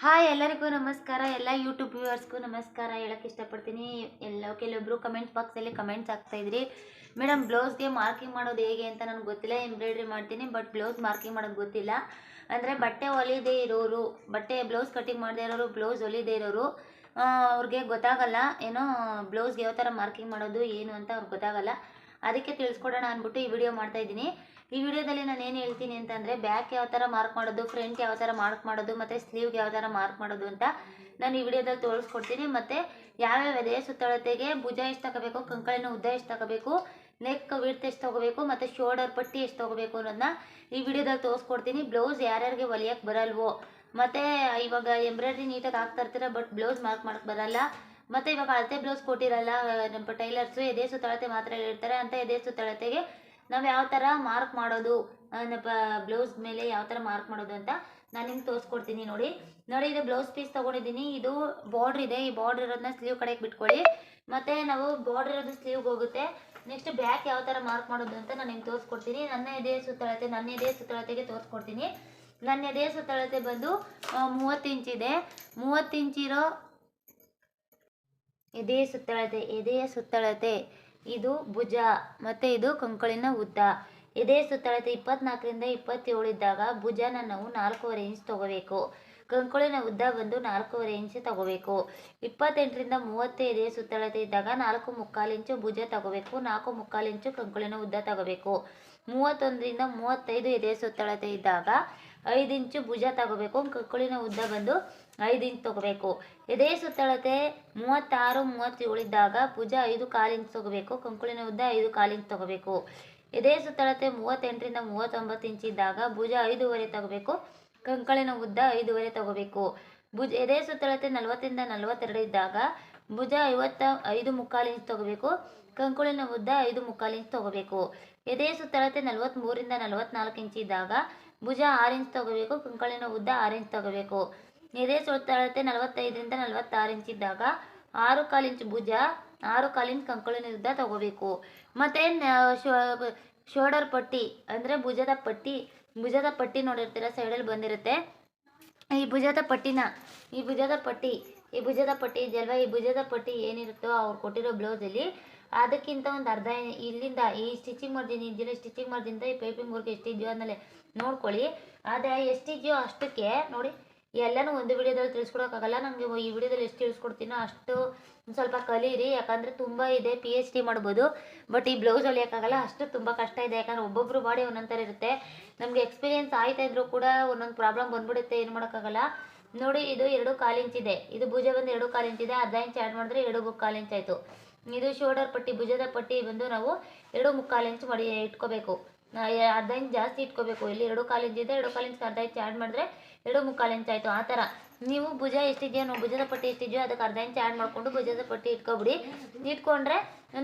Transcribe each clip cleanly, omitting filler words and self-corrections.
Hi ಎಲ್ಲರಿಗೂ ನಮಸ್ಕಾರ. ಎಲ್ಲ ಯೂಟ್ಯೂಬ್ ವ್ಯೂವರ್ಸ್ಗೂ ನಮಸ್ಕಾರ ಹೇಳಕ್ಕೆ ಇಷ್ಟಪಡ್ತೀನಿ. ಕೆಲವೊಬ್ಬರು ಕಮೆಂಟ್ ಬಾಕ್ಸಲ್ಲಿ ಕಮೆಂಟ್ಸ್ ಆಗ್ತಾಯಿದ್ರಿ, ಮೇಡಮ್ ಬ್ಲೌಸ್ಗೆ ಮಾರ್ಕಿಂಗ್ ಮಾಡೋದು ಹೇಗೆ ಅಂತ ನನಗೆ ಗೊತ್ತಿಲ್ಲ. ಎಂಬ್ರಾಯ್ಡ್ರಿ ಮಾಡ್ತೀನಿ ಬಟ್ ಬ್ಲೌಸ್ ಮಾರ್ಕಿಂಗ್ ಮಾಡೋದು ಗೊತ್ತಿಲ್ಲ. ಅಂದರೆ ಬಟ್ಟೆ ಹೊಲಿದೇ ಇರೋರು, ಬ್ಲೌಸ್ ಕಟಿಂಗ್ ಮಾಡದೇ ಇರೋರು, ಬ್ಲೌಸ್ ಹೊಲಿದೇ ಇರೋರು ಅವ್ರಿಗೆ ಗೊತ್ತಾಗಲ್ಲ ಏನೋ ಬ್ಲೌಸ್ಗೆ ಯಾವ ಥರ ಮಾರ್ಕಿಂಗ್ ಮಾಡೋದು ಏನು ಅಂತ ಅವ್ರಿಗೆ ಗೊತ್ತಾಗಲ್ಲ. ಅದಕ್ಕೆ ತಿಳಿಸ್ಕೊಡೋಣ ಅಂದ್ಬಿಟ್ಟು ಈ ವಿಡಿಯೋ ಮಾಡ್ತಾಯಿದ್ದೀನಿ. ಈ ವಿಡಿಯೋದಲ್ಲಿ ನಾನು ಏನು ಹೇಳ್ತೀನಿ ಅಂತಂದರೆ, ಬ್ಯಾಕ್ ಯಾವ ಥರ ಮಾರ್ಕ್ ಮಾಡೋದು, ಫ್ರಂಟ್ ಯಾವ ಥರ ಮಾರ್ಕ್ ಮಾಡೋದು, ಮತ್ತು ಸ್ಲೀವ್ಗೆ ಯಾವ ಥರ ಮಾರ್ಕ್ ಮಾಡೋದು ಅಂತ ನಾನು ಈ ವಿಡಿಯೋದಲ್ಲಿ ತೋರಿಸ್ಕೊಡ್ತೀನಿ. ಮತ್ತು ಯಾವ್ಯಾವ ಎದೆ ಸುತ್ತಳತೆಗೆ ಭುಜ ಎಷ್ಟು ತಗೋಬೇಕು, ಕಂಕಳಿನ ಉದ್ದ ಎಷ್ಟು ತಗೋಬೇಕು, ನೆಕ್ ವಿಡ್ತ್ ಎಷ್ಟು ತೊಗೋಬೇಕು, ಮತ್ತು ಶೋಲ್ಡರ್ ಪಟ್ಟಿ ಎಷ್ಟು ತೊಗೋಬೇಕು ಅನ್ನೋದನ್ನ ಈ ವಿಡಿಯೋದಲ್ಲಿ ತೋರಿಸ್ಕೊಡ್ತೀನಿ. ಬ್ಲೌಸ್ ಯಾರ್ಯಾರಿಗೆ ಹೊಲಿಯೋಕ್ಕೆ ಬರಲ್ವೋ, ಮತ್ತು ಇವಾಗ ಎಂಬ್ರಾಯ್ಡ್ರಿ ನೀಟಾಗಿ ಹಾಕ್ತಾ ಇರ್ತೀರ ಬಟ್ ಬ್ಲೌಸ್ ಮಾರ್ಕ್ ಮಾಡೋಕ್ಕೆ ಬರಲ್ಲ, ಮತ್ತು ಇವಾಗ ಅಳತೆ ಬ್ಲೌಸ್ ಕೊಟ್ಟಿರಲ್ಲ ನಮ್ಮ ಟೈಲರ್ಸು, ಎದೆ ಸುತ್ತಳತೆ ಮಾತ್ರ ಹೇಳಿರ್ತಾರೆ. ಅಂತ ಎದೆ ಸುತ್ತಳತೆಗೆ ನಾವು ಯಾವ ಥರ ಮಾರ್ಕ್ ಮಾಡೋದು, ಬ್ಲೌಸ್ ಮೇಲೆ ಯಾವ ಥರ ಮಾರ್ಕ್ ಮಾಡೋದು ಅಂತ ನಾನು ನಿಮ್ಗೆ ತೋರಿಸ್ಕೊಡ್ತೀನಿ. ನೋಡಿ ಇದು ಬ್ಲೌಸ್ ಪೀಸ್ ತೊಗೊಂಡಿದ್ದೀನಿ. ಇದು ಬಾರ್ಡ್ರ್ ಇದೆ, ಈ ಬಾರ್ಡ್ರ್ ಇರೋದನ್ನ ಸ್ಲೀವ್ ಕಡೆಗೆ ಬಿಟ್ಕೊಳ್ಳಿ. ಮತ್ತು ನಾವು ಬಾರ್ಡ್ರ್ ಇರೋದು ಸ್ಲೀವ್ಗೆ ಹೋಗುತ್ತೆ. ನೆಕ್ಸ್ಟ್ ಬ್ಯಾಕ್ ಯಾವ ಥರ ಮಾರ್ಕ್ ಮಾಡೋದು ಅಂತ ನಾನು ನಿಮ್ಗೆ ತೋರಿಸ್ಕೊಡ್ತೀನಿ. ನನ್ನ ಎದೆ ಸುತ್ತಳತೆಗೆ ತೋರಿಸ್ಕೊಡ್ತೀನಿ. ನನ್ನ ಎದೆ ಸುತ್ತಳತೆ ಬಂದು 30 ಇಂಚಿದೆ. 30 ಇಂಚಿರೋ ಎದೆಯ ಸುತ್ತಳತೆ ಇದು ಭುಜ, ಮತ್ತು ಇದು ಕಂಕಳಿನ ಉದ್ದ. ಎದೆಯ ಸುತ್ತಳತೆ 24ರಿಂದ 27 ಇದ್ದಾಗ ಭುಜನ ನಾವು 4.5 ಇಂಚ್ ತೊಗೋಬೇಕು. ಕಂಕಳಿನ ಉದ್ದ ಬಂದು 4.5 ಇಂಚ್ ತೊಗೋಬೇಕು. 28ರಿಂದ 30 ಎದೆಯ ಸುತ್ತಳತೆ ಇದ್ದಾಗ 4.25 ಇಂಚು ಭುಜ ತಗೋಬೇಕು. 4.25 ಇಂಚು ಕಂಕಳಿನ ಉದ್ದ ತಗೋಬೇಕು. 31ರಿಂದ 35 ಎದೆಯ ಸುತ್ತಳತೆ ಇದ್ದಾಗ 5 ಇಂಚು ಭುಜ ತಗೋಬೇಕು. ಕಂಕಳಿನ ಉದ್ದ ಬಂದು 5 ಇಂಚ್ ತೊಗೋಬೇಕು. ಎದೆಯ ಸುತ್ತಳತೆ 36, 37 ಇದ್ದಾಗ ಭುಜ 5.25 ಇಂಚ್ ತೊಗೋಬೇಕು. ಕಂಕಳಿನ ಉದ್ದ 5.25 ಇಂಚ್ ತೊಗೋಬೇಕು. ಎದೆಯ ಸುತ್ತಳತೆ 38ರಿಂದ 39 ಇಂಚ್ ಇದ್ದಾಗ ಭುಜ 5.5 ತಗೋಬೇಕು. ಕಂಕಳಿನ ಉದ್ದ 5.5 ತಗೋಬೇಕು. ಎದೆಯ ಸುತ್ತಳತೆ 40ರಿಂದ 42 ಇದ್ದಾಗ ಭುಜ 5.25 ಇಂಚ್ ತಗೋಬೇಕು. ಕಂಕುಳಿನ ಉದ್ದ 5.25 ಇಂಚ್ ತಗೋಬೇಕು. ಎದೆಯ ಸುತ್ತಳತೆ 43ರಿಂದ 44 ಇಂಚ್ ಇದ್ದಾಗ ಭುಜ 6 ಇಂಚ್ ತಗೋಬೇಕು. ಕಂಕಳಿನ ಉದ್ದ 6 ಇಂಚ್ ತಗೋಬೇಕು. ಎದೆಯ ಸುತ್ತಳತೆ 45ರಿಂದ 46 ಇಂಚ್ ಇದ್ದಾಗ 6.25 ಇಂಚ್ ಭುಜ, 6.25 ಇಂಚ್ ಕಂಕಳಿನ ಉದ್ದ ತಗೋಬೇಕು. ಮತ್ತು ಶೋಲ್ಡರ್ ಪಟ್ಟಿ ಅಂದರೆ ಭುಜದ ಪಟ್ಟಿ ನೋಡಿರ್ತೀರ, ಸೈಡಲ್ಲಿ ಬಂದಿರುತ್ತೆ. ಈ ಭುಜದ ಪಟ್ಟಿ ಇದೆಯಲ್ವ, ಈ ಭುಜದ ಪಟ್ಟಿ ಏನಿರುತ್ತೋ ಅವ್ರು ಕೊಟ್ಟಿರೋ ಬ್ಲೌಸಲ್ಲಿ ಅದಕ್ಕಿಂತ ಒಂದು ಅರ್ಧ ಇಲ್ಲಿಂದ ಈ ಸ್ಟಿಚಿಂಗ್ ಮಾರ್ಜಿನಿಂದ ಈ ಪೈಪಿಂಗ್ ವರ್ಕ್ ಎಷ್ಟಿದೆಯೋ ಆಮೇಲೆ ನೋಡ್ಕೊಳ್ಳಿ. ಆದರೆ ಎಷ್ಟಿದೆಯೋ ಅಷ್ಟಕ್ಕೆ ನೋಡಿ. ಎಲ್ಲನೂ ಒಂದು ವಿಡಿಯೋದಲ್ಲಿ ತಿಳಿಸ್ಕೊಡೋಕ್ಕಾಗಲ್ಲ. ನನಗೆ ಈ ವಿಡಿಯೋದಲ್ಲಿ ಎಷ್ಟು ತಿಳಿಸ್ಕೊಡ್ತೀನೋ ಅಷ್ಟು ಸ್ವಲ್ಪ ಕಲೀರಿ, ಯಾಕಂದರೆ ತುಂಬ ಇದೆ. PhD ಮಾಡ್ಬೋದು ಬಟ್ ಈ ಬ್ಲೌಸ್ ಹೊಲಿಯೋಕ್ಕಾಗಲ್ಲ, ಅಷ್ಟು ತುಂಬ ಕಷ್ಟ ಇದೆ. ಯಾಕಂದರೆ ಒಬ್ಬೊಬ್ಬರು ಬಾಡಿ ಒಂದೊಂದು ಥರ ಇರುತ್ತೆ. ನಮಗೆ ಎಕ್ಸ್ಪೀರಿಯೆನ್ಸ್ ಆಯ್ತಾ ಇದ್ರೂ ಕೂಡ ಒಂದೊಂದು ಪ್ರಾಬ್ಲಮ್ ಬಂದ್ಬಿಡುತ್ತೆ, ಏನು ಮಾಡೋಕ್ಕಾಗಲ್ಲ. ನೋಡಿ, ಇದು 2.25 ಇಂಚ್ ಇದೆ. ಇದು ಭುಜ ಬಂದು 2.25 ಇಂಚ್ ಇದೆ. ಅರ್ಧ ಇಂಚ್ ಆ್ಯಡ್ ಮಾಡಿದ್ರೆ 2.25 ಇಂಚ್ ಆಯಿತು. ಇದು ಶೋಲ್ಡರ್ ಪಟ್ಟಿ, ಭುಜದ ಪಟ್ಟಿ ಬಂದು ನಾವು 2.25 ಇಂಚ್ ಇಟ್ಕೋಬೇಕು. ಅರ್ಧ ಇಂಚ್ ಜಾಸ್ತಿ ಇಟ್ಕೋಬೇಕು. ಇಲ್ಲಿ 2.25 ಇಂಚ್ ಇದೆ, 2.25 ಇಂಚ್ ಅರ್ಧ ಇಂಚ್ ಆ್ಯಡ್ ಮಾಡಿದ್ರೆ 2.25 ಇಂಚ್ ಆಯಿತು. ಆ ಥರ ನೀವು ಭುಜ ಎಷ್ಟಿದೆಯೋ ಭುಜದ ಪಟ್ಟಿ ಎಷ್ಟಿದೆಯೋ ಅದಕ್ಕೆ ಅರ್ಧ ಇಂಚ್ ಆ್ಯಡ್ ಮಾಡಿಕೊಂಡು ಭುಜದ ಪಟ್ಟಿ ಇಟ್ಕೊಬಿಡಿ. ಇಟ್ಕೊಂಡ್ರೆ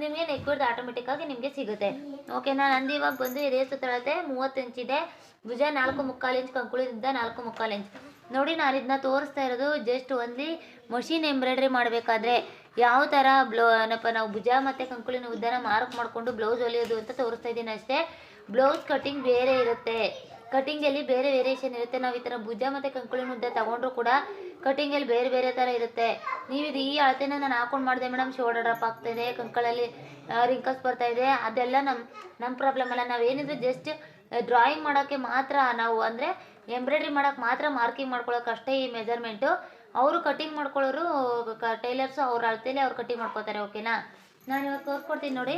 ನಿಮಗೆ ನೆಕ್ ವಿಡ್ತ್ ಆಟೋಮೆಟಿಕ್ಕಾಗಿ ನಿಮಗೆ ಸಿಗುತ್ತೆ. ಓಕೆನಾ? ನಂದು ಇವಾಗ ಬಂದು ಎದೆಯ ಸುತ್ತಳತೆ 30 ಇಂಚ್ ಇದೆ. ಭುಜ 4.25 ಇಂಚ್, ಕಂಕುಳಿನಿಂದ 4.25 ಇಂಚ್. ನೋಡಿ, ನಾನು ಇದನ್ನ ತೋರಿಸ್ತಾ ಇರೋದು ಜಸ್ಟ್ ಓನ್ಲಿ ಮಷೀನ್ ಎಂಬ್ರಾಯ್ಡ್ರಿ ಮಾಡಬೇಕಾದ್ರೆ ಯಾವ ಥರ ನಾವು ಭುಜ ಮತ್ತು ಕಂಕುಳಿನ ಉದ್ದನ ಮಾರ್ಕ್ ಮಾಡಿಕೊಂಡು ಬ್ಲೌಸ್ ಹೊಲಿಯೋದು ಅಂತ ತೋರಿಸ್ತಾ ಇದ್ದೀನಿ ಅಷ್ಟೇ. ಬ್ಲೌಸ್ ಕಟಿಂಗ್ ಬೇರೆ ಇರುತ್ತೆ, ಕಟಿಂಗಲ್ಲಿ ಬೇರೆ ವೇರಿಯೇಷನ್ ಇರುತ್ತೆ. ನಾವು ಈ ಥರ ಭುಜ ಮತ್ತು ಕಂಕುಳಿನ ಉದ್ದ ತೊಗೊಂಡ್ರು ಕೂಡ ಕಟಿಂಗಲ್ಲಿ ಬೇರೆ ಥರ ಇರುತ್ತೆ. ನೀವು ಇದು ಈ ಅಳತೆನ ನಾನು ಹಾಕೊಂಡು ಮಾಡಿದೆ ಮೇಡಮ್, ಶೋಲ್ಡರ್ ಡ್ರಾಪ್ ಆಗ್ತಾಯಿದೆ, ಕಂಕಳಲ್ಲಿ ರಿಂಕಲ್ಸ್ ಬರ್ತಾಯಿದೆ, ಅದೆಲ್ಲ ನಮ್ಮ ಪ್ರಾಬ್ಲಮ್ ಅಲ್ಲ. ನಾವೇನಿದ್ರೆ ಜಸ್ಟ್ ಡ್ರಾಯಿಂಗ್ ಮಾಡೋಕ್ಕೆ ಮಾತ್ರ, ನಾವು ಅಂದರೆ ಎಂಬ್ರಾಯ್ಡ್ರಿ ಮಾಡೋಕ್ಕೆ ಮಾತ್ರ ಮಾರ್ಕಿಂಗ್ ಮಾಡ್ಕೊಳ್ಳೋಕೆ ಅಷ್ಟೇ ಈ ಮೆಜರ್ಮೆಂಟು. ಅವರು ಕಟಿಂಗ್ ಮಾಡ್ಕೊಳ್ಳೋರು ಟೈಲರ್ಸು ಅವ್ರ ಅಳತೆಯಲ್ಲಿ ಅವ್ರು ಕಟಿಂಗ್ ಮಾಡ್ಕೋತಾರೆ. ಓಕೆನಾ? ನಾನು ಇವಾಗ ತೋರಿಸ್ಕೊಡ್ತೀನಿ ನೋಡಿ.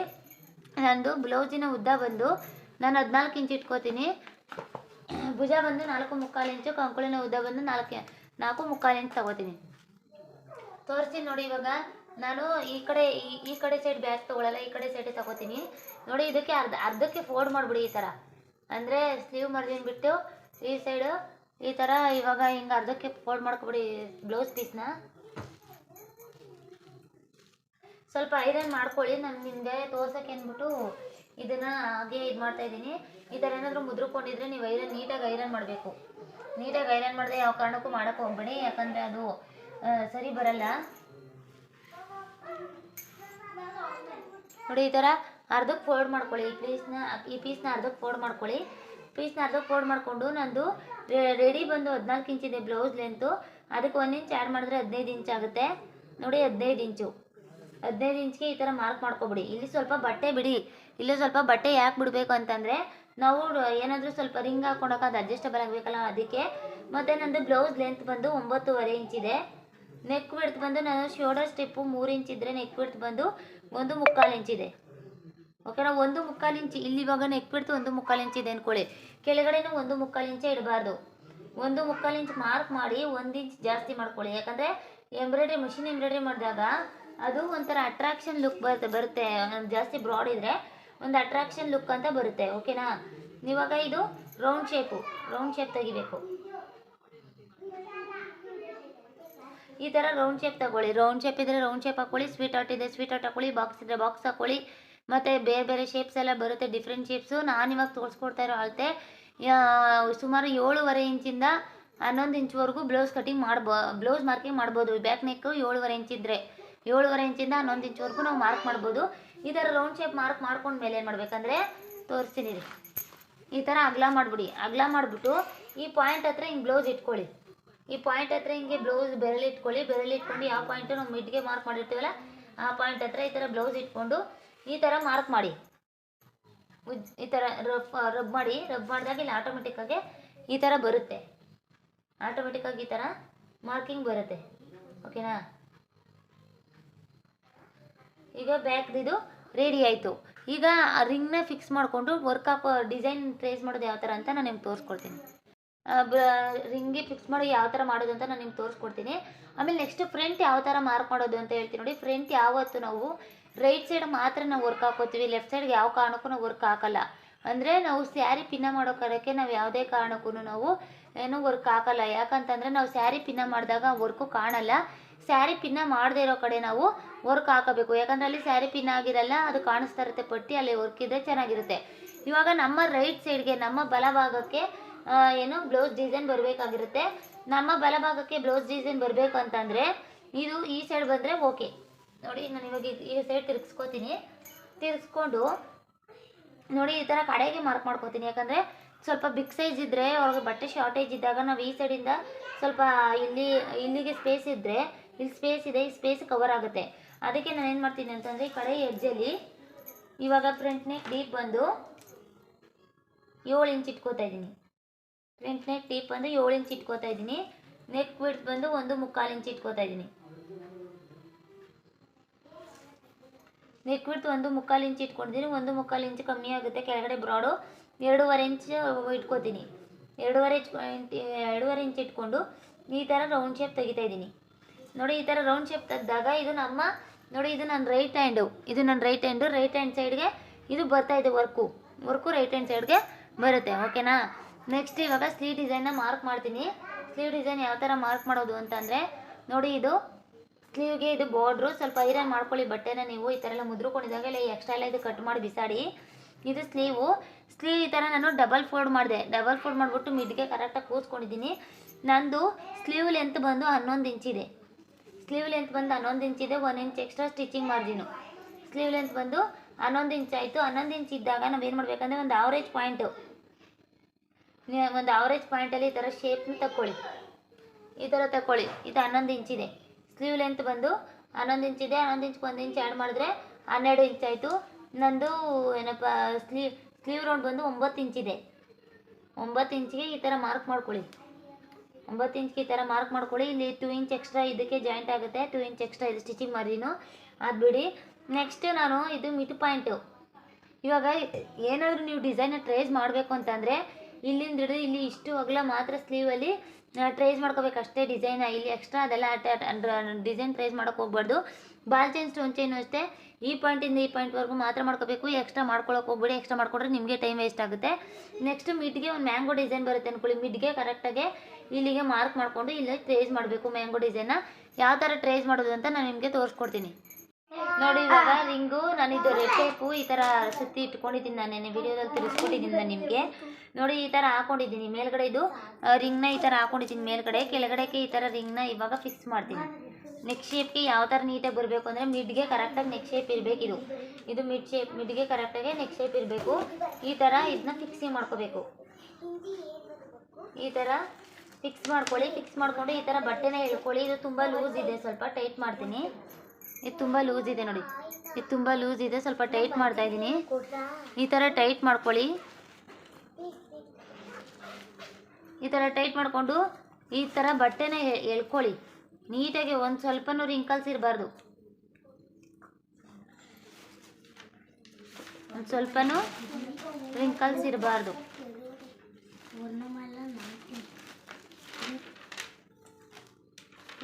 ನಂದು ಬ್ಲೌಸಿನ ಉದ್ದ ಬಂದು ನಾನು 14 ಇಂಚ್ ಇಟ್ಕೋತೀನಿ. ಭುಜ ಬಂದು 4.25 ಇಂಚು, ಕಂಕುಳಿನ ಉದ್ದ ಬಂದು 4.25 ಇಂಚ್ ತಗೋತೀನಿ. ತೋರಿಸ್ತೀನಿ ನೋಡಿ. ಇವಾಗ ನಾನು ಈ ಕಡೆ ಸೈಡ್ ಬ್ಯಾಕ್ ತೊಗೊಳ್ಳಲ್ಲ, ಈ ಕಡೆ ಸೈಡ್ ತಗೋತೀನಿ. ನೋಡಿ, ಇದಕ್ಕೆ ಅರ್ಧಕ್ಕೆ ಫೋಲ್ಡ್ ಮಾಡಿಬಿಡಿ ಈ ಥರ. ಅಂದರೆ ಸ್ಲೀವ್ ಮಾರ್ಜಿನ್ ಬಿಟ್ಟು ಈ ಸೈಡು ಈ ಥರ ಇವಾಗ ಹಿಂಗೆ ಅರ್ಧಕ್ಕೆ ಫೋಲ್ಡ್ ಮಾಡ್ಕೊಬಿಡಿ ಬ್ಲೌಸ್ ಪೀಸ್ನ. ಸ್ವಲ್ಪ ಐರನ್ ಮಾಡ್ಕೊಳ್ಳಿ. ನಾನು ನಿಮಗೆ ತೋರ್ಸೋಕ್ಕೆ ಅಂದ್ಬಿಟ್ಟು ಇದನ್ನು ಹಾಗೆ ಇದು ಮಾಡ್ತಾಯಿದ್ದೀನಿ. ಈ ಥರ ಏನಾದರೂ ಮುದ್ರಕೊಂಡಿದ್ರೆ ನೀವು ನೀಟಾಗಿ ಐರನ್ ಮಾಡಬೇಕು. ನೀಟಾಗಿ ಐರನ್ ಮಾಡಿದ್ರೆ ಯಾವ ಕಾರಣಕ್ಕೂ ಮಾಡೋಕ್ಕೆ ಹೋಗ್ಬೇಡಿ, ಯಾಕಂದರೆ ಅದು ಸರಿ ಬರಲ್ಲ. ನೋಡಿ, ಈ ಥರ ಅರ್ಧಕ್ಕೆ ಫೋಲ್ಡ್ ಮಾಡ್ಕೊಳ್ಳಿ. ಈ ಪೀಸ್ನ ಅರ್ಧಕ್ಕೆ ಫೋಲ್ಡ್ ಮಾಡ್ಕೊಳ್ಳಿ. ಪೀಸ್ನ ಅರ್ಧಕ್ಕೆ ಫೋಲ್ಡ್ ಮಾಡಿಕೊಂಡು ನಂದು ರೆಡಿ ಬಂದು 14 ಇಂಚಿದೆ ಬ್ಲೌಸ್ ಲೆಂತು. ಅದಕ್ಕೆ 1 ಇಂಚ್ ಆ್ಯಡ್ ಮಾಡಿದ್ರೆ 15 ಇಂಚ್ ಆಗುತ್ತೆ ನೋಡಿ. 15 ಇಂಚು 15 ಇಂಚ್ಗೆ ಈ ಥರ ಮಾರ್ಕ್ ಮಾಡ್ಕೊಬಿಡಿ. ಇಲ್ಲಿ ಸ್ವಲ್ಪ ಬಟ್ಟೆ ಬಿಡಿ. ಇಲ್ಲಿ ಸ್ವಲ್ಪ ಬಟ್ಟೆ ಯಾಕೆ ಬಿಡಬೇಕು ಅಂತಂದರೆ ನಾವು ಏನಾದರೂ ಸ್ವಲ್ಪ ರಿಂಗ್ ಹಾಕ್ಕೊಂಡೋಕೆ ಅದು ಅಡ್ಜಸ್ಟಬಲ್ ಆಗಬೇಕಲ್ಲ ಅದಕ್ಕೆ. ಮತ್ತು ನಂದು ಬ್ಲೌಸ್ ಲೆಂತ್ ಬಂದು 9.5 ಇಂಚಿದೆ. ನೆಕ್ ವಿಡ್ತ್ ಬಂದು ನಾನು ಶೋಲ್ಡರ್ ಸ್ಟೆಪ್ಪು 3 ಇಂಚ್ ಇದ್ದರೆ ನೆಕ್ ವಿಡ್ತ್ ಬಂದು 1.25 ಇಂಚಿದೆ. ಓಕೆನಾ, 1.25 ಇಂಚ್. ಇಲ್ಲಿ ಇವಾಗ ನೆಕ್ ವಿಡ್ತ್ 1.25 ಇಂಚ್ ಇದೆ ಅಂದ್ಕೊಳ್ಳಿ, ಕೆಳಗಡೆನೂ 1.25 ಇಂಚೇ ಇಡಬಾರ್ದು. 1.25 ಇಂಚ್ ಮಾರ್ಕ್ ಮಾಡಿ 1 ಇಂಚ್ ಜಾಸ್ತಿ ಮಾಡ್ಕೊಳ್ಳಿ. ಯಾಕಂದರೆ ಎಂಬ್ರಾಯ್ಡ್ರಿ ಮಿಷಿನ್ ಎಂಬ್ರಾಯ್ಡ್ರಿ ಮಾಡಿದಾಗ ಅದು ಒಂಥರ ಅಟ್ರಾಕ್ಷನ್ ಲುಕ್ ಬರುತ್ತೆ. ಜಾಸ್ತಿ ಬ್ರಾಡ್ ಇದ್ದರೆ ಒಂದು ಅಟ್ರಾಕ್ಷನ್ ಲುಕ್ ಅಂತ ಬರುತ್ತೆ. ಓಕೆನಾ, ಇವಾಗ ಇದು ರೌಂಡ್ ಶೇಪ್ ತೆಗಿಬೇಕು. ಈ ಥರ ರೌಂಡ್ ಶೇಪ್ ತಗೊಳ್ಳಿ. ರೌಂಡ್ ಶೇಪ್ ಇದ್ದರೆ ರೌಂಡ್ ಶೇಪ್ ಹಾಕೊಳ್ಳಿ, ಸ್ವೀಟ್ ಹಾರ್ಟ್ ಇದೆ ಸ್ವೀಟ್ ಹಾರ್ಟ್ ಹಾಕೊಳ್ಳಿ, ಬಾಕ್ಸ್ ಇದ್ದರೆ ಬಾಕ್ಸ್ ಹಾಕೊಳ್ಳಿ. ಮತ್ತು ಬೇರೆ ಬೇರೆ ಶೇಪ್ಸ್ ಎಲ್ಲ ಬರುತ್ತೆ, ಡಿಫ್ರೆಂಟ್ ಶೇಪ್ಸು. ನಾನು ಇವಾಗ ತೋರಿಸ್ಕೊಡ್ತಾ ಇರೋ ಅಳತೆ ಸುಮಾರು 7.5 ಇಂಚಿಂದ 11 ಇಂಚ್ವರೆಗೂ ಬ್ಲೌಸ್ ಕಟಿಂಗ್ ಬ್ಲೌಸ್ ಮಾರ್ಕಿಂಗ್ ಮಾಡ್ಬೋದು. ಬ್ಯಾಕ್ ನೆಕ್ಕು 7.5 ಇಂಚ್ ಇದ್ದರೆ 7.5 ಇಂಚಿಂದ 11 ಇಂಚ್ವರೆಗೂ ನಾವು ಮಾರ್ಕ್ ಮಾಡ್ಬೋದು. ಈ ಥರ ರೌಂಡ್ ಶೇಪ್ ಮಾರ್ಕ್ ಮಾಡ್ಕೊಂಡ್ಮೇಲೆ ಏನು ಮಾಡಬೇಕಂದ್ರೆ ತೋರಿಸ್ತೀನಿ ರೀ. ಈ ಥರ ಅಗಲ ಮಾಡಿಬಿಡಿ. ಅಗಲ ಮಾಡಿಬಿಟ್ಟು ಈ ಪಾಯಿಂಟ್ ಹತ್ರ ಹಿಂಗೆ ಬ್ಲೌಸ್ ಇಟ್ಕೊಳ್ಳಿ. ಈ ಪಾಯಿಂಟ್ ಹತ್ರ ಹಿಂಗೆ ಬ್ಲೌಸ್ ಬೆರಳಿಟ್ಕೊಳ್ಳಿ. ಬೆರಳಿಟ್ಕೊಂಡು ಯಾವ ಪಾಯಿಂಟು ನಾವು ಮಿಡ್ಗೆ ಮಾರ್ಕ್ ಮಾಡಿರ್ತೀವಲ್ಲ ಆ ಪಾಯಿಂಟ್ ಹತ್ರ ಈ ಥರ ಬ್ಲೌಸ್ ಇಟ್ಕೊಂಡು ಈ ಥರ ಮಾರ್ಕ್ ಮಾಡಿ. ಈ ಥರ ರಬ್ ಮಾಡಿ. ರಬ್ ಮಾಡಿದಾಗ ಇಲ್ಲಿ ಆಟೋಮೆಟಿಕ್ಕಾಗಿ ಈ ಥರ ಬರುತ್ತೆ. ಆಟೋಮೆಟಿಕ್ಕಾಗಿ ಈ ಥರ ಮಾರ್ಕಿಂಗ್ ಬರುತ್ತೆ. ಓಕೆನಾ, ಈಗ ಬ್ಯಾಕ್ದಿದು ರೆಡಿ ಆಯಿತು. ಈಗ ರಿಂಗ್ನ ಫಿಕ್ಸ್ ಮಾಡಿಕೊಂಡು ವರ್ಕ್ ಹಾಕೋ ಡಿಸೈನ್ ಟ್ರೇಸ್ ಮಾಡೋದು ಯಾವ ಥರ ಅಂತ ನಾನು ನಿಮ್ಗೆ ತೋರಿಸ್ಕೊಡ್ತೀನಿ. ರಿಂಗಿಗೆ ಫಿಕ್ಸ್ ಮಾಡಿ ಯಾವ ಥರ ಮಾಡೋದು ಅಂತ ನಾನು ನಿಮ್ಗೆ ತೋರಿಸ್ಕೊಡ್ತೀನಿ. ಆಮೇಲೆ ನೆಕ್ಸ್ಟ್ ಫ್ರಂಟ್ ಯಾವ ಥರ ಮಾರ್ಕ್ ಮಾಡೋದು ಅಂತ ಹೇಳ್ತೀನಿ ನೋಡಿ. ಫ್ರಂಟ್ ಯಾವತ್ತು ನಾವು ರೈಟ್ ಸೈಡ್ ಮಾತ್ರ ನಾವು ವರ್ಕ್ ಹಾಕೋತೀವಿ, ಲೆಫ್ಟ್ ಸೈಡ್ಗೆ ಯಾವ ಕಾರಣಕ್ಕೂ ನಾವು ವರ್ಕ್ ಹಾಕಲ್ಲ. ಅಂದರೆ ನಾವು ಸ್ಯಾರಿ ಪಿನ್ನ ಮಾಡೋ ಕಡೆಗೆ ನಾವು ಯಾವುದೇ ಕಾರಣಕ್ಕೂ ನಾವು ಏನು ವರ್ಕ್ ಹಾಕಲ್ಲ. ಯಾಕಂತಂದರೆ ನಾವು ಸ್ಯಾರಿ ಪಿನ್ನ ಮಾಡಿದಾಗ ವರ್ಕು ಕಾಣಲ್ಲ. ಸ್ಯಾರಿ ಪಿನ್ನ ಮಾಡದೇ ಇರೋ ಕಡೆ ನಾವು ವರ್ಕ್ ಹಾಕಬೇಕು. ಯಾಕಂದರೆ ಅಲ್ಲಿ ಸ್ಯಾರಿ ಪಿನ್ನ ಆಗಿರಲ್ಲ, ಅದು ಕಾಣಿಸ್ತಾ ಇರುತ್ತೆ ಪಟ್ಟಿ, ಅಲ್ಲಿ ವರ್ಕ್ ಇದ್ದರೆ ಚೆನ್ನಾಗಿರುತ್ತೆ. ಇವಾಗ ನಮ್ಮ ರೈಟ್ ಸೈಡ್ಗೆ ನಮ್ಮ ಬಲಭಾಗಕ್ಕೆ ಏನು ಬ್ಲೌಸ್ ಡಿಸೈನ್ ಬರಬೇಕಾಗಿರುತ್ತೆ. ನಮ್ಮ ಬಲಭಾಗಕ್ಕೆ ಬ್ಲೌಸ್ ಡಿಸೈನ್ ಬರಬೇಕು ಅಂತಂದರೆ ಇದು ಈ ಸೈಡ್ ಬಂದರೆ ಓಕೆ ನೋಡಿ. ನಾನು ಇವಾಗ ಈ ಸೈಡ್ ತಿರ್ಗಿಸ್ಕೊತೀನಿ. ತಿರ್ಗಿಸ್ಕೊಂಡು ನೋಡಿ ಈ ಥರ ಕಡೆಗೆ ಮಾರ್ಕ್ ಮಾಡ್ಕೊತೀನಿ. ಯಾಕಂದರೆ ಸ್ವಲ್ಪ ಬಿಗ್ ಸೈಜ್ ಇದ್ದರೆ ಅವ್ರಿಗೆ ಬಟ್ಟೆ ಶಾರ್ಟೇಜ್ ಇದ್ದಾಗ ನಾವು ಈ ಸೈಡಿಂದ ಸ್ವಲ್ಪ ಇಲ್ಲಿಗೆ ಸ್ಪೇಸ್ ಇದ್ದರೆ ಇಲ್ಲಿ ಸ್ಪೇಸ್ ಇದೆ, ಈ ಸ್ಪೇಸ್ ಕವರ್ ಆಗುತ್ತೆ. ಅದಕ್ಕೆ ನಾನು ಏನು ಮಾಡ್ತೀನಿ ಅಂತಂದರೆ ಈ ಕಡೆ ಎಡ್ಜಲ್ಲಿ ಇವಾಗ ಫ್ರಂಟ್ ನೆಕ್ ಡೀಪ್ ಬಂದು 7 ಇಂಚ್ ಇಟ್ಕೋತಾ ಇದ್ದೀನಿ. ಫ್ರಂಟ್ ನೆಕ್ ಡೀಪ್ ಬಂದು 7 ಇಂಚ್ ಇಟ್ಕೋತಾ ಇದ್ದೀನಿ. ನೆಕ್ ವಿಡ್ತ್ ಬಂದು 1.25 ಇಂಚ್ ಇಟ್ಕೋತಾ ಇದ್ದೀನಿ. ನೆಕ್ ವಿಡ್ತ್ 1.25 ಇಂಚ್ ಇಟ್ಕೊಂಡಿದ್ದೀನಿ. 1.25 ಇಂಚ್ ಕಮ್ಮಿ ಆಗುತ್ತೆ, ಕೆಳಗಡೆ ಬ್ರಾಡು 2.5 ಇಂಚ್ ಇಟ್ಕೋತೀನಿ. 2.5 ಇಂಚ್ ಇಟ್ಕೊಂಡು ಈ ಥರ ರೌಂಡ್ ಶೇಪ್ ತೆಗಿತಾ ಇದ್ದೀನಿ ನೋಡಿ. ಈ ಥರ ರೌಂಡ್ ಶೇಪ್ ತೆಗೆದಾಗ ಇದು ನಮ್ಮ ನೋಡಿ, ಇದು ನನ್ನ ರೈಟ್ ಹ್ಯಾಂಡು. ರೈಟ್ ಹ್ಯಾಂಡ್ ಸೈಡ್ಗೆ ಇದು ಬರ್ತಾ ಇದೆ ವರ್ಕು ರೈಟ್ ಹ್ಯಾಂಡ್ ಸೈಡ್ಗೆ ಬರುತ್ತೆ. ಓಕೆನಾ, ನೆಕ್ಸ್ಟ್ ಇವಾಗ ಸ್ಲೀವ್ ಡಿಸೈನ್ನ ಮಾರ್ಕ್ ಮಾಡ್ತೀನಿ. ಸ್ಲೀವ್ ಡಿಸೈನ್ ಯಾವ ಥರ ಮಾರ್ಕ್ ಮಾಡೋದು ಅಂತಂದರೆ ನೋಡಿ, ಇದು ಸ್ಲೀವ್ಗೆ ಇದು ಬಾರ್ಡ್ರು ಸ್ವಲ್ಪ ಐರನ್ ಮಾಡ್ಕೊಳ್ಳಿ ಬಟ್ಟೆನ ನೀವು. ಈ ಥರ ಎಲ್ಲ ಮುದ್ರುಕೊಂಡಿದ್ದಾಗ ಇಲ್ಲ ಎಕ್ಸ್ಟ್ರಾ ಎಲ್ಲ ಇದು ಕಟ್ ಮಾಡಿ ಬಿಸಾಡಿ. ಇದು ಸ್ಲೀವ್ ಈ ಥರ ನಾನು ಡಬಲ್ ಫೋಲ್ಡ್ ಮಾಡಿಬಿಟ್ಟು ಮಿಡ್ಗೆ ಕರೆಕ್ಟಾಗಿ ಕೂರಿಸ್ಕೊಂಡಿದ್ದೀನಿ. ನಂದು ಸ್ಲೀವ್ ಲೆಂತ್ ಬಂದು 11 ಇಂಚಿದೆ. 11 ಇಂಚಿದೆ. 1 inch extra stitching margin. Sleeve length ಬಂದು 11 ಇಂಚ್ ಆಯಿತು. 11 ಇಂಚ್ ಇದ್ದಾಗ ನಾವೇನು ಮಾಡಬೇಕಂದ್ರೆ ಒಂದು ಆವ್ರೇಜ್ ಪಾಯಿಂಟಲ್ಲಿ ಈ ಥರ ಶೇಪ್ನ ತಗೊಳ್ಳಿ. ಈ ಥರ ತಗೊಳ್ಳಿ. ಇದು 11 ಇಂಚಿದೆ. ಸ್ಲೀವ್ ಲೆಂತ್ ಬಂದು 11 ಇಂಚಿದೆ. 11 ಇಂಚ್ಗೆ 1 ಇಂಚ್ ಆ್ಯಡ್ ಮಾಡಿದ್ರೆ 12 ಇಂಚ್ ಆಯಿತು. ನಂದು ಏನಪ್ಪ ಸ್ಲೀವ್ ರೌಂಡ್ ಬಂದು 9 ಇಂಚಿದೆ. 9 ಇಂಚಿಗೆ ಈ ಥರ ಮಾರ್ಕ್ ಮಾಡ್ಕೊಳ್ಳಿ. 9 ಇಂಚ್ಗೆ ಈ ಥರ ಮಾರ್ಕ್ ಮಾಡ್ಕೊಳ್ಳಿ. ಇಲ್ಲಿ 2 ಇಂಚ್ ಎಕ್ಸ್ಟ್ರಾ ಇದಕ್ಕೆ ಜಾಯಿಂಟ್ ಆಗುತ್ತೆ. 2 ಇಂಚ್ ಎಕ್ಸ್ಟ್ರಾ ಇದು ಸ್ಟಿಚಿಂಗ್ ಮಾರ್ಜಿನು, ಅದು ಬಿಡಿ. ನೆಕ್ಸ್ಟ್ ನಾನು ಇದು ಮಿಡ್ ಪಾಯಿಂಟು. ಇವಾಗ ಏನಾದರೂ ನೀವು ಡಿಸೈನ್ನ ಟ್ರೇಸ್ ಮಾಡಬೇಕು ಅಂತಂದರೆ ಇಲ್ಲಿಂದ ಹಿಡಿದು ಇಲ್ಲಿ ಇಷ್ಟು ಅಗಲ ಮಾತ್ರ ಸ್ಲೀವಲ್ಲಿ ಟ್ರೇಸ್ ಮಾಡ್ಕೋಬೇಕು ಅಷ್ಟೇ ಡಿಸೈನ. ಇಲ್ಲಿ ಎಕ್ಸ್ಟ್ರಾ ಅದೆಲ್ಲ ಡಿಸೈನ್ ಟ್ರೇಸ್ ಮಾಡೋಕ್ಕೆ ಹೋಗ್ಬಾರ್ದು. ಬಾಲ್ ಚೈನ್ ಸ್ಟೋನ್ ಚೈನು ಅಷ್ಟೇ ಈ ಪಾಯಿಂಟಿಂದ ಈ ಪಾಯಿಂಟ್ವರೆಗೂ ಮಾತ್ರ ಮಾಡ್ಕೋಬೇಕು. ಎಕ್ಸ್ಟ್ರಾ ಮಾಡ್ಕೊಳ್ಳೋಕೆ ಹೋಗ್ಬೇಡಿ. ಎಕ್ಸ್ಟ್ರಾ ಮಾಡ್ಕೊಂಡ್ರೆ ನಿಮಗೆ ಟೈಮ್ ವೇಸ್ಟ್ ಆಗುತ್ತೆ. ನೆಕ್ಸ್ಟ್ ಮಿಡ್ಗೆ ಒಂದು ಮ್ಯಾಂಗೋ ಡಿಸೈನ್ ಬರುತ್ತೆ ಅಂದ್ಕೊಳ್ಳಿ. ಮಿಡ್ಗೆ ಕರೆಕ್ಟಾಗಿ ಇಲ್ಲಿಗೆ ಮಾರ್ಕ್ ಮಾಡಿಕೊಂಡು ಇಲ್ಲಿ ಟ್ರೇಸ್ ಮಾಡಬೇಕು ಮ್ಯಾಂಗೋ ಡಿಸೈನ್ನ. ಯಾವ ಥರ ಟ್ರೇಸ್ ಮಾಡೋದು ಅಂತ ನಾನು ನಿಮಗೆ ತೋರಿಸ್ಕೊಡ್ತೀನಿ ನೋಡಿ. ಇವಾಗ ರಿಂಗು ನಾನಿದು ರೆಡ್ ಟೇಪು ಈ ಥರ ಸುತ್ತಿ ಇಟ್ಕೊಂಡಿದ್ದೀನಿ. ನಾನು ವಿಡಿಯೋದಲ್ಲಿ ತಿರ್ಸ್ಕೊಟ್ಟಿದ್ದೀನಿ ನಾನು ನಿಮಗೆ ನೋಡಿ. ಈ ಥರ ಹಾಕೊಂಡಿದ್ದೀನಿ ಮೇಲ್ಗಡೆ. ಇದು ರಿಂಗ್ನ ಈ ಥರ ಹಾಕೊಂಡಿದ್ದೀನಿ ಮೇಲ್ಗಡೆ. ಕೆಳಗಡೆಗೆ ಈ ಥರ ರಿಂಗ್ನ ಇವಾಗ ಫಿಕ್ಸ್ ಮಾಡ್ತೀನಿ. ನೆಕ್ ಶೇಪ್ಗೆ ಯಾವ ಥರ ನೀಟಾಗಿ ಬರಬೇಕು ಅಂದರೆ ಮಿಡ್ಗೆ ಕರೆಕ್ಟಾಗಿ ನೆಕ್ ಶೇಪ್ ಇರಬೇಕು. ಇದು ಮಿಡ್ಗೆ ಕರೆಕ್ಟಾಗಿ ನೆಕ್ ಶೇಪ್ ಇರಬೇಕು. ಈ ಥರ ಇದನ್ನ ಫಿಕ್ಸಿಂಗ್ ಮಾಡ್ಕೋಬೇಕು. ಈ ಥರ ಫಿಕ್ಸ್ ಮಾಡ್ಕೊಳ್ಳಿ. ಫಿಕ್ಸ್ ಮಾಡಿಕೊಂಡು ಈ ಥರ ಬಟ್ಟೆನ ಎಳ್ಕೊಳ್ಳಿ. ಇದು ತುಂಬ ಲೂಸ್ ಇದೆ, ಸ್ವಲ್ಪ ಟೈಟ್ ಮಾಡ್ತೀನಿ. ಇದು ತುಂಬ ಲೂಸ್ ಇದೆ ನೋಡಿ, ಇದು ತುಂಬ ಲೂಸ್ ಇದೆ, ಸ್ವಲ್ಪ ಟೈಟ್ ಮಾಡ್ತಾ ಇದ್ದೀನಿ. ಈ ಥರ ಟೈಟ್ ಮಾಡ್ಕೊಳ್ಳಿ. ಈ ಥರ ಟೈಟ್ ಮಾಡಿಕೊಂಡು ಈ ಥರ ಬಟ್ಟೆನ ಎಳ್ಕೊಳ್ಳಿ ನೀಟಾಗಿ. ಒಂದು ಸ್ವಲ್ಪನೂ ರಿಂಕಲ್ಸ್ ಇರಬಾರ್ದು, ಒಂದು ಸ್ವಲ್ಪನೂ ರಿಂಕಲ್ಸ್ ಇರಬಾರ್ದು.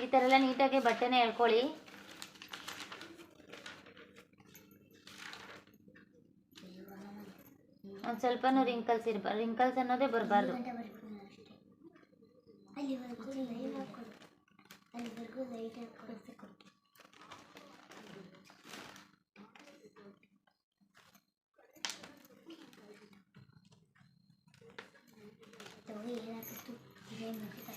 ಈ ಥರ ಎಲ್ಲ ನೀಟಾಗಿ ಬಟ್ಟೆನ ಎಳ್ಕೊಳ್ಳಿ. ಒಂದು ಸ್ವಲ್ಪನೂ ರಿಂಕಲ್ಸ್ ರಿಂಕಲ್ಸ್ ಅನ್ನೋದೇ ಬರಬಾರ್ದು.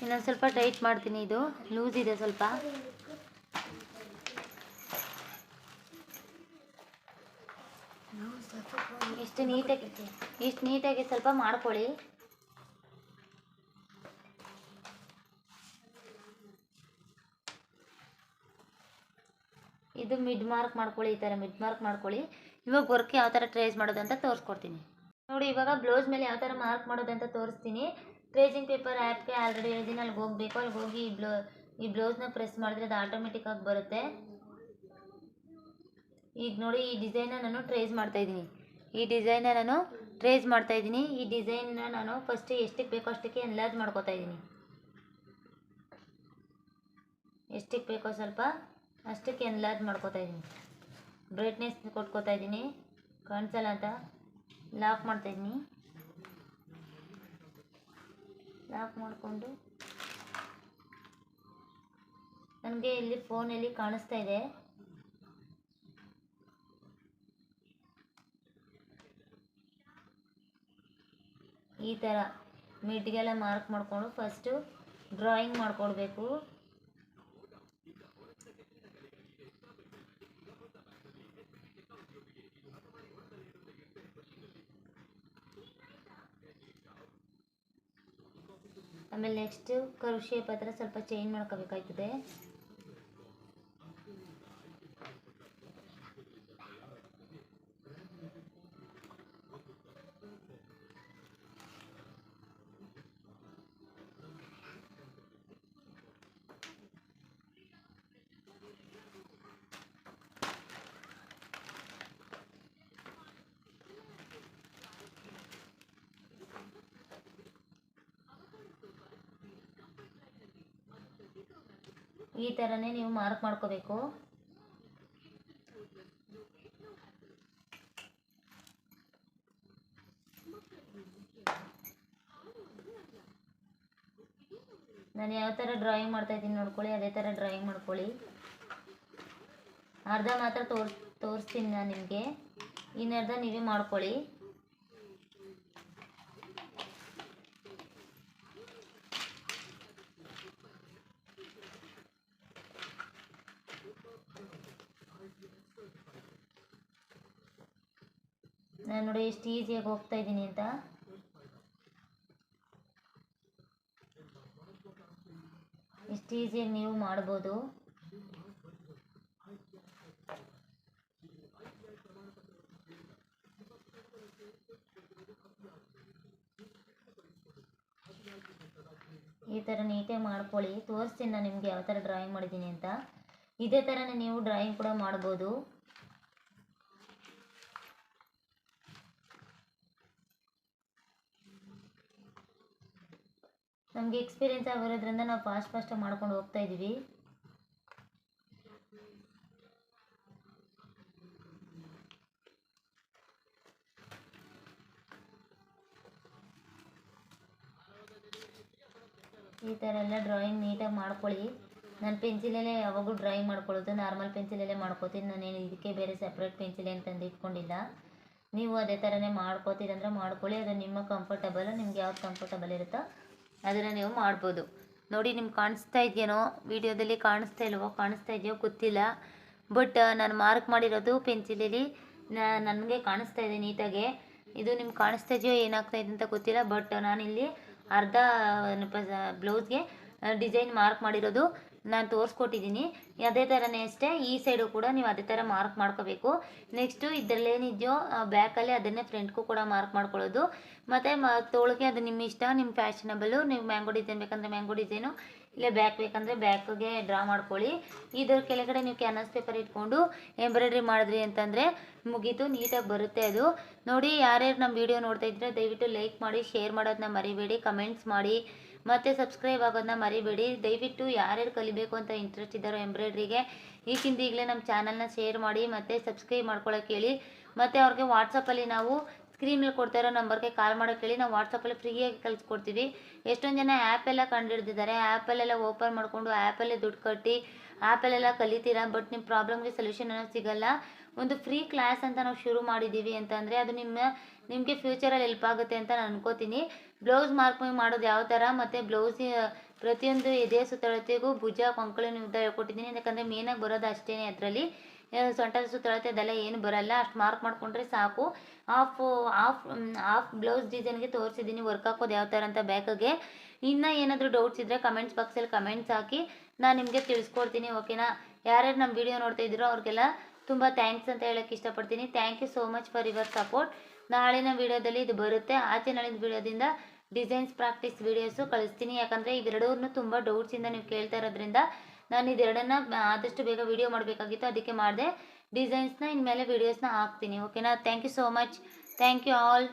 ಇನ್ನೊಂದು ಸ್ವಲ್ಪ ಟೈಟ್ ಮಾಡ್ತೀನಿ, ಇದು ಲೂಸ್ ಇದೆ ಸ್ವಲ್ಪ. ಇಷ್ಟು ನೀಟಾಗಿ ಸ್ವಲ್ಪ ಮಾಡ್ಕೊಳ್ಳಿ. ಇದು ಮಿಡ್ ಮಾರ್ಕ್ ಮಾಡ್ಕೊಳ್ಳಿ, ಈ ಥರ ಮಿಡ್ ಮಾರ್ಕ್ ಮಾಡ್ಕೊಳ್ಳಿ. ಇವಾಗ ವರ್ಕ್ ಯಾವ ಥರ ಟ್ರೇಸ್ ಮಾಡೋದು ಅಂತ ತೋರಿಸ್ಕೊಡ್ತೀನಿ ನೋಡಿ. ಇವಾಗ ಬ್ಲೌಸ್ ಮೇಲೆ ಯಾವ ಥರ ಮಾರ್ಕ್ ಮಾಡೋದು ಅಂತ ತೋರಿಸ್ತೀನಿ. ಟ್ರೇಸಿಂಗ್ ಪೇಪರ್ ಆ್ಯಪ್ಗೆ ಆಲ್ರೆಡಿ ಹೇಳಿದ್ದೀನಿ, ಅಲ್ಲಿಗೆ ಹೋಗಬೇಕು. ಅಲ್ಲಿಗೆ ಹೋಗಿ ಈ ಬ್ಲೌಸ್ನ ಪ್ರೆಸ್ ಮಾಡಿದ್ರೆ ಅದು ಆಟೋಮೆಟಿಕ್ಕಾಗಿ ಬರುತ್ತೆ. ಈಗ ನೋಡಿ, ಈ ಡಿಸೈನ್ನ ನಾನು ಟ್ರೇಸ್ ಮಾಡ್ತಾಯಿದ್ದೀನಿ. ಈ ಡಿಸೈನ್ನ ನಾನು ಫಸ್ಟ್ ಎಷ್ಟಕ್ಕೆ ಬೇಕೋ ಅಷ್ಟಕ್ಕೆ ಎನ್ಲಾರ್ಜ್ ಮಾಡ್ಕೋತಾ ಇದ್ದೀನಿ. ಎಷ್ಟಕ್ಕೆ ಬೇಕೋ ಸ್ವಲ್ಪ ಅಷ್ಟಕ್ಕೆ ಎನ್ಲಾರ್ಜ್ ಮಾಡ್ಕೋತಾ ಇದ್ದೀನಿ. ಬ್ರೈಟ್ನೆಸ್ ಕೊಟ್ಕೋತಾ ಇದ್ದೀನಿ, ಕಾಣಿಸಲ್ಲ ಅಂತ ಲಾಕ್ ಮಾಡ್ತಾಯಿದ್ದೀನಿ. ಲಾಕ್ ಮಾಡಿಕೊಂಡು ನನಗೆ ಇಲ್ಲಿ ಫೋನಲ್ಲಿ ಕಾಣಿಸ್ತಾ ಇದೆ. ಈ ಥರ ಮಿಡ್ಗೆಲ್ಲ ಮಾರ್ಕ್ ಮಾಡಿಕೊಂಡು ಫಸ್ಟು ಡ್ರಾಯಿಂಗ್ ಮಾಡ್ಕೊಳ್ಬೇಕು. ಆಮೇಲೆ ನೆಕ್ಸ್ಟು ಕರ್ವ್ ಶೇಪ್ ಹತ್ರ ಸ್ವಲ್ಪ ಚೇಂಜ್ ಮಾಡ್ಕೋಬೇಕಾಯ್ತದೆ. ಈ ಥರನೇ ನೀವು ಮಾರ್ಕ್ ಮಾಡ್ಕೋಬೇಕು. ನಾನು ಯಾವ ಥರ ಡ್ರಾಯಿಂಗ್ ಮಾಡ್ತಾ ಇದ್ದೀನಿ ನೋಡ್ಕೊಳ್ಳಿ, ಅದೇ ಥರ ಡ್ರಾಯಿಂಗ್ ಮಾಡ್ಕೊಳ್ಳಿ. ಅರ್ಧ ಮಾತ್ರ ತೋರಿಸ್ತೀನಿ ನಾನು ನಿಮಗೆ, ಇನ್ನರ್ಧ ನೀವೇ ಮಾಡ್ಕೊಳ್ಳಿ. ನಾನು ನೋಡಿ ಎಷ್ಟು ಈಸಿಯಾಗಿ ಹೋಗ್ತಾ ಇದ್ದೀನಿ ಅಂತ. ಎಷ್ಟು ಈಸಿಯಾಗಿ ನೀವು ಮಾಡ್ಬೋದು. ಈ ಥರ ನೀಟಾಗಿ ಮಾಡ್ಕೊಳ್ಳಿ. ತೋರಿಸ್ತೀನಿ ನಾನು ನಿಮಗೆ ಯಾವ ಥರ ಡ್ರಾಯಿಂಗ್ ಮಾಡಿದ್ದೀನಿ ಅಂತ. ಇದೇ ಥರನೇ ನೀವು ಡ್ರಾಯಿಂಗ್ ಕೂಡ ಮಾಡ್ಬೋದು. ನಮಗೆ ಎಕ್ಸ್ಪೀರಿಯೆನ್ಸ್ ಆಗಿರೋದ್ರಿಂದ ನಾವು ಫಾಸ್ಟಾಗಿ ಮಾಡ್ಕೊಂಡು ಹೋಗ್ತಾ ಇದ್ದೀವಿ. ಈ ಥರ ಎಲ್ಲ ಡ್ರಾಯಿಂಗ್ ನೀಟಾಗಿ ಮಾಡ್ಕೊಳ್ಳಿ. ನಾನು ಪೆನ್ಸಿಲಲ್ಲೇ ಯಾವಾಗಲೂ ಡ್ರಾಯಿಂಗ್ ಮಾಡ್ಕೊಳ್ಳೋದು, ನಾರ್ಮಲ್ ಪೆನ್ಸಿಲಲ್ಲೇ ಮಾಡ್ಕೋತೀನಿ. ನಾನೇನು ಇದಕ್ಕೆ ಬೇರೆ ಸಪ್ರೇಟ್ ಪೆನ್ಸಿಲ್ ಏನು ತಂದು ಇಟ್ಕೊಂಡಿಲ್ಲ. ನೀವು ಅದೇ ಥರನೇ ಮಾಡ್ಕೋತೀರಂದ್ರೆ ಮಾಡ್ಕೊಳ್ಳಿ. ಅದು ನಿಮ್ಮ ಕಂಫರ್ಟಬಲ್, ನಿಮ್ಗೆ ಯಾವ್ದು ಕಂಫರ್ಟಬಲ್ ಇರುತ್ತೋ ಅದನ್ನು ನೀವು ಮಾಡ್ಬೋದು. ನೋಡಿ, ನಿಮ್ಗೆ ಕಾಣಿಸ್ತಾ ಇದೆಯೇನೋ, ವಿಡಿಯೋದಲ್ಲಿ ಕಾಣಿಸ್ತಾ ಇದೆಯೋ ಗೊತ್ತಿಲ್ಲ. ಬಟ್ ನಾನು ಮಾರ್ಕ್ ಮಾಡಿರೋದು ಪೆನ್ಸಿಲಲ್ಲಿ ನನಗೆ ಕಾಣಿಸ್ತಾ ಇದೆ ನೀಟಾಗೆ. ಇದು ನಿಮ್ಗೆ ಕಾಣಿಸ್ತಾ ಇದೆಯೋ ಏನಾಗ್ತಾ ಇದೆ ಅಂತ ಗೊತ್ತಿಲ್ಲ. ಬಟ್ ನಾನಿಲ್ಲಿ ಅರ್ಧ ಬ್ಲೌಸ್ಗೆ ಡಿಸೈನ್ ಮಾರ್ಕ್ ಮಾಡಿರೋದು ನಾನು ತೋರಿಸ್ಕೊಟ್ಟಿದ್ದೀನಿ. ಅದೇ ಥರನೇ ಅಷ್ಟೇ ಈ ಸೈಡು ಕೂಡ ನೀವು ಅದೇ ಥರ ಮಾರ್ಕ್ ಮಾಡ್ಕೋಬೇಕು. ನೆಕ್ಸ್ಟು ಇದರಲ್ಲೇನಿದೆಯೋ ಬ್ಯಾಕಲ್ಲಿ ಅದನ್ನೇ ಫ್ರಂಟ್ಗೂ ಕೂಡ ಮಾರ್ಕ್ ಮಾಡ್ಕೊಳ್ಳೋದು. ಮತ್ತು ತೋಳಿಗೆ ಅದು ನಿಮ್ಮ ಇಷ್ಟ, ನಿಮ್ಮ ಫ್ಯಾಷನಬಲು. ನೀವು ಮ್ಯಾಂಗೋ ಡಿಸೈನ್ ಬೇಕಂದರೆ ಮ್ಯಾಂಗೋ ಡಿಸೈನು, ಇಲ್ಲ ಬ್ಯಾಕ್ ಬೇಕಂದರೆ ಬ್ಯಾಕ್ಗೆ ಡ್ರಾ ಮಾಡ್ಕೊಳ್ಳಿ. ಇದರ ಕೆಳಗಡೆ ನೀವು ಕ್ಯಾನ್ವಾಸ್ ಪೇಪರ್ ಇಟ್ಕೊಂಡು ಎಂಬ್ರಾಯ್ಡ್ರಿ ಮಾಡಿದ್ರಿ ಅಂತಂದರೆ ಮುಗೀತು, ನೀಟಾಗಿ ಬರುತ್ತೆ ಅದು. ನೋಡಿ, ಯಾರ್ಯಾರು ನಮ್ಮ ವಿಡಿಯೋ ನೋಡ್ತಾ ಇದ್ದರೆ ದಯವಿಟ್ಟು ಲೈಕ್ ಮಾಡಿ, ಶೇರ್ ಮಾಡೋದನ್ನ ಮರಿಬೇಡಿ, ಕಮೆಂಟ್ಸ್ ಮಾಡಿ, ಮತ್ತು ಸಬ್ಸ್ಕ್ರೈಬ್ ಆಗೋದನ್ನ ಮರಿಬೇಡಿ. ದಯವಿಟ್ಟು ಯಾರ್ಯಾರು ಕಲಿಬೇಕು ಅಂತ ಇಂಟ್ರೆಸ್ಟ್ ಇದ್ದಾರೋ ಎಂಬ್ರಾಯ್ಡ್ರಿಗೆ ಈಗಲೇ ನಮ್ಮ ಚಾನಲ್ನ ಶೇರ್ ಮಾಡಿ ಮತ್ತು ಸಬ್ಸ್ಕ್ರೈಬ್ ಮಾಡ್ಕೊಳ್ಳೋಕೆ ಹೇಳಿ. ಮತ್ತು ಅವ್ರಿಗೆ ವಾಟ್ಸಪ್ಪಲ್ಲಿ ನಾವು ಸ್ಕ್ರೀನಲ್ಲಿ ಕೊಡ್ತಾ ಇರೋ ನಂಬರ್ಗೆ ಕಾಲ್ ಮಾಡೋಕೆ ಹೇಳಿ. ನಾವು ವಾಟ್ಸಪ್ಪಲ್ಲಿ ಫ್ರೀಯಾಗಿ ಕಲಿಸ್ಕೊಡ್ತೀವಿ. ಎಷ್ಟೊಂದು ಜನ ಆ್ಯಪೆಲ್ಲ ಕಂಡುಹಿಡ್ದಿದ್ದಾರೆ, ಆ್ಯಪಲ್ಲೆಲ್ಲ ಓಪನ್ ಮಾಡಿಕೊಂಡು ಆ್ಯಪಲ್ಲೇ ದುಡ್ಡು ಕಟ್ಟಿ ಆ್ಯಪಲ್ಲೆಲ್ಲ ಕಲಿತೀರಾ, ಬಟ್ ನಿಮ್ಮ ಪ್ರಾಬ್ಲಮ್ಗೆ ಸೊಲ್ಯೂಷನ್ ಅನ್ನೋದು ಸಿಗಲ್ಲ. ಒಂದು ಫ್ರೀ ಕ್ಲಾಸ್ ಅಂತ ನಾವು ಶುರು ಮಾಡಿದ್ದೀವಿ ಅಂತಂದರೆ ಅದು ನಿಮಗೆ ಫ್ಯೂಚರಲ್ಲಿ ಹೆಲ್ಪ್ ಆಗುತ್ತೆ ಅಂತ ನಾನು ಅನ್ಕೋತೀನಿ. ಬ್ಲೌಸ್ ಮಾರ್ಕಿಂಗ್ ಮಾಡೋದು ಯಾವ ಥರ, ಮತ್ತು ಬ್ಲೌಸ್ ಪ್ರತಿಯೊಂದು ಎದೆ ಸುತ್ತಳತೆಗೂ ಭುಜ ಕೊಂಕಳಿನ ಉದ್ದ ಹೇಳ್ಕೊಟ್ಟಿದ್ದೀನಿ. ಯಾಕಂದರೆ ಮೇನಾಗಿ ಬರೋದು ಅಷ್ಟೇ, ಅದರಲ್ಲಿ ಸೊಂಟದ ಸುತ್ತಳತೆ ಅದೆಲ್ಲ ಏನು ಬರಲ್ಲ, ಅಷ್ಟು ಮಾರ್ಕ್ ಮಾಡಿಕೊಂಡ್ರೆ ಸಾಕು. ಹಾಫ್ ಬ್ಲೌಸ್ ಡಿಸೈನ್ಗೆ ತೋರಿಸಿದ್ದೀನಿ ವರ್ಕ್ ಹಾಕೋದು ಯಾವ ಥರ ಅಂತ ಬ್ಯಾಕಿಗೆ. ಇನ್ನೂ ಏನಾದರೂ ಡೌಟ್ಸ್ ಇದ್ದರೆ ಕಮೆಂಟ್ಸ್ ಬಾಕ್ಸಲ್ಲಿ ಕಮೆಂಟ್ಸ್ ಹಾಕಿ, ನಾನು ನಿಮಗೆ ತಿಳಿಸ್ಕೊಡ್ತೀನಿ. ಓಕೆನಾ? ಯಾರ್ಯಾರು ನಮ್ಮ ವಿಡಿಯೋ ನೋಡ್ತಾ ಇದ್ದೀರೋ ಅವ್ರಿಗೆಲ್ಲ ತುಂಬ ಥ್ಯಾಂಕ್ಸ್ ಅಂತ ಹೇಳೋಕ್ಕೆ ಇಷ್ಟಪಡ್ತೀನಿ. Thank you so much for your support. ನಾಳಿನ ವೀಡಿಯೋದಲ್ಲಿ ಇದು ಬರುತ್ತೆ. ಆಚೆ ನಾಳಿನ ವೀಡಿಯೋದಿಂದ ಡಿಸೈನ್ಸ್ ಪ್ರಾಕ್ಟೀಸ್ ವೀಡಿಯೋಸು ಕಳಿಸ್ತೀನಿ. ಯಾಕಂದರೆ ಇವೆರಡೂರನ್ನು ತುಂಬ ಡೌಟ್ಸಿಂದ ನೀವು ಕೇಳ್ತಾ ಇರೋದ್ರಿಂದ ನಾನು ಇದೆರಡನ್ನ ಆದಷ್ಟು ಬೇಗ ವೀಡಿಯೋ ಮಾಡಬೇಕಾಗಿತ್ತು, ಅದಕ್ಕೆ ಮಾಡಿದೆ. ಡಿಸೈನ್ಸ್ನ ಇನ್ಮೇಲೆ ವೀಡಿಯೋಸ್ನ ಹಾಕ್ತೀನಿ. ಓಕೆನಾ? Thank you so much. Thank you all.